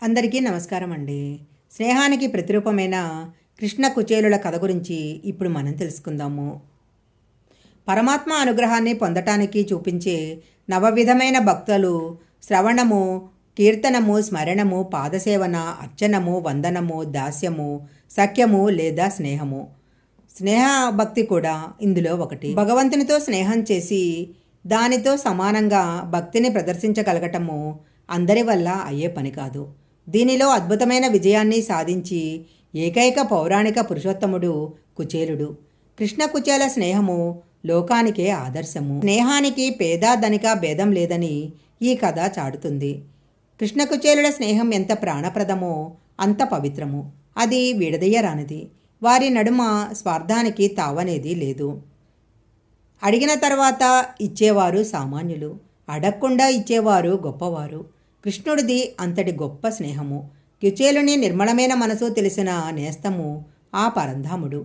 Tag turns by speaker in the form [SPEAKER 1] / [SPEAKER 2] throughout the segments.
[SPEAKER 1] అందరికీ నమస్కారం అండి. స్నేహానికి ప్రతిరూపమైన కృష్ణ కుచేలుల కథ గురించి ఇప్పుడు మనం తెలుసుకుందాము. పరమాత్మ అనుగ్రహాన్ని పొందటానికి చూపించే నవవిధమైన భక్తులు శ్రవణము, కీర్తనము, స్మరణము, పాదసేవన, అర్చనము, వందనము, దాస్యము, సఖ్యము లేదా స్నేహము. స్నేహ భక్తి కూడా ఇందులో ఒకటి. భగవంతునితో స్నేహం చేసి దానితో సమానంగా భక్తిని ప్రదర్శించగలగటము అందరి వల్ల అయ్యే పని కాదు. దీనిలో అద్భుతమైన విజయాన్ని సాధించి ఏకైక పౌరాణిక పురుషోత్తముడు కుచేలుడు. కృష్ణ కుచేల స్నేహము లోకానికే ఆదర్శము. స్నేహానికి పేద ధనిక భేదం లేదని ఈ కథ చాటుతుంది. కృష్ణ కుచేలుల స్నేహం ఎంత ప్రాణప్రదమో అంత పవిత్రము. అది విడదీయరానిది. వారి నడుమ స్వార్థానికి తావనేది లేదు. అడిగిన తర్వాత ఇచ్చేవారు సామాన్యులు, అడగకుండా ఇచ్చేవారు గొప్పవారు. కృష్ణుడిది అంతటి గొప్ప స్నేహము. కుచేలుని నిర్మలమైన మనసు తెలిసిన నేస్తము ఆ పరంధాముడు.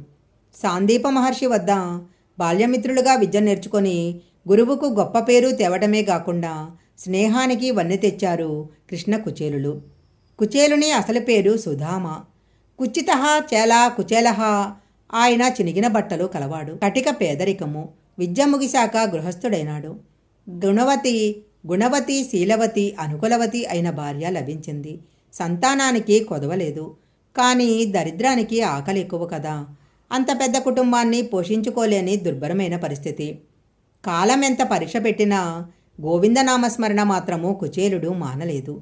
[SPEAKER 1] సాందీప మహర్షి వద్ద బాల్యమిత్రులుగా విద్య నేర్చుకొని గురువుకు గొప్ప పేరు తేవటమే కాకుండా స్నేహానికి వన్నె తెచ్చారు కృష్ణ కుచేలులు. కుచేలుని అసలు పేరు సుధామ. కుచిత చేలా కుచేలహ. ఆయన చినిగిన బట్టలు కలవాడు. కటిక పేదరికము. విద్య ముగిశాక గృహస్థుడైనాడు. గుణవతి, శీలవతి, అనుకులవతి అయిన భార్య లభించింది. సంతానానికి కొదవలేదు. కానీ దరిద్రానికి ఆకలి ఎక్కువ కదా. అంత పెద్ద కుటుంబాన్ని పోషించుకోలేని దుర్భరమైన పరిస్థితి. కాలం ఎంత పరీక్ష పెట్టినా గోవిందనామస్మరణ మాత్రము కుచేలుడు మానలేదు.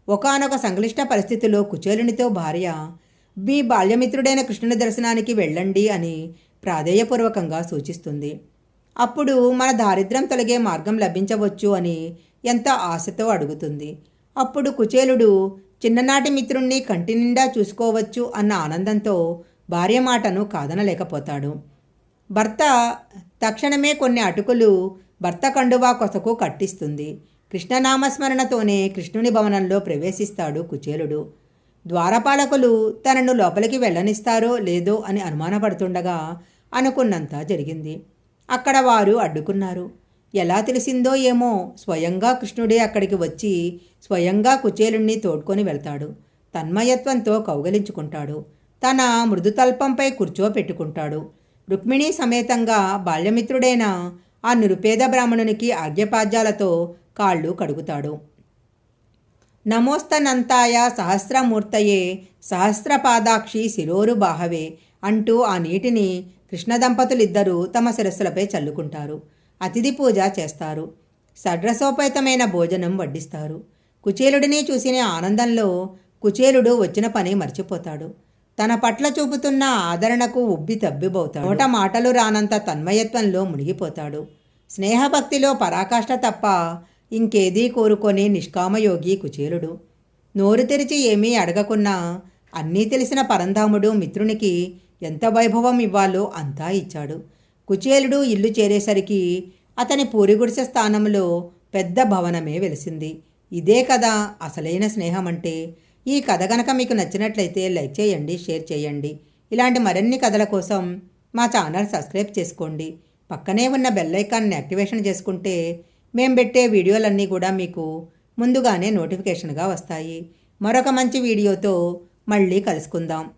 [SPEAKER 1] ఒకానొక సంక్లిష్ట పరిస్థితిలో కుచేలునితో భార్య, మీ బాల్యమిత్రుడైన కృష్ణుని దర్శనానికి వెళ్ళండి అని ప్రాధేయపూర్వకంగా సూచిస్తుంది. అప్పుడు మన దారిద్ర్యం తొలగే మార్గం లభించవచ్చు అని ఎంత ఆశతో అడుగుతుంది. అప్పుడు కుచేలుడు చిన్ననాటి మిత్రుణ్ణి కంటి నిండా చూసుకోవచ్చు అన్న ఆనందంతో భార్య మాటను కాదనలేకపోతాడు. భర్త తక్షణమే కొన్ని అటుకులు భర్త కండువా కొసకు కట్టిస్తుంది. కృష్ణనామస్మరణతోనే కృష్ణుని భవనంలో ప్రవేశిస్తాడు కుచేలుడు. ద్వారపాలకులు తనను లోపలికి వెళ్ళనిస్తారో లేదో అని అనుమానపడుతుండగా అనుకున్నంత జరిగింది. అక్కడ వారు అడ్డుకున్నారు. ఎలా తెలిసిందో ఏమో స్వయంగా కృష్ణుడే అక్కడికి వచ్చి స్వయంగా కుచేలుణ్ణి తోడ్కొని వెళ్తాడు. తన్మయత్వంతో కౌగలించుకుంటాడు. తన మృదుతల్పంపై కూర్చోపెట్టుకుంటాడు. రుక్మిణీ సమేతంగా బాల్యమిత్రుడైన ఆ నిరుపేద బ్రాహ్మణునికి ఆజ్ఞపాద్యాలతో కాళ్ళు కడుగుతాడు. నమోస్తనంతాయ సహస్రమూర్తయే సహస్రపాదాక్షి శిరోరు బాహవే అంటూ ఆ నీటిని కృష్ణ దంపతులిద్దరూ తమ శిరస్సులపై చల్లుకుంటారు. అతిథి పూజ చేస్తారు. షడ్రసోపేతమైన భోజనం వడ్డిస్తారు. కుచేలుడిని చూసిన ఆనందంలో కుచేలుడు వచ్చిన పని మర్చిపోతాడు. తన పట్ల చూపుతున్న ఆదరణకు ఉబ్బి తబ్బిబోతాడు. నోట మాటలు రానంత తన్మయత్వంలో మునిగిపోతాడు. స్నేహభక్తిలో పరాకాష్ఠ తప్ప ఇంకేదీ కోరుకొని నిష్కామయోగి కుచేలుడు. నోరు తెరిచి ఏమీ అడగకున్నా అన్నీ తెలిసిన పరంధాముడు మిత్రునికి ఎంత వైభవం ఇవ్వాలో అంతా ఇచ్చాడు. కుచేలుడు ఇల్లు చేరేసరికి అతని పూరిగుడిసె స్థానంలో పెద్ద భవనమే వెలిసింది. ఇదే కదా అసలైన స్నేహం అంటే. ఈ కథ గనక మీకు నచ్చినట్లయితే లైక్ చేయండి, షేర్ చేయండి. ఇలాంటి మరిన్ని కథల కోసం మా ఛానల్ సబ్స్క్రైబ్ చేసుకోండి. పక్కనే ఉన్న బెల్ ఐకాన్ని యాక్టివేషన్ చేసుకుంటే మేము పెట్టే వీడియోలన్నీ కూడా మీకు ముందుగానే నోటిఫికేషన్గా వస్తాయి. మరొక మంచి వీడియోతో మళ్ళీ కలుసుకుందాం.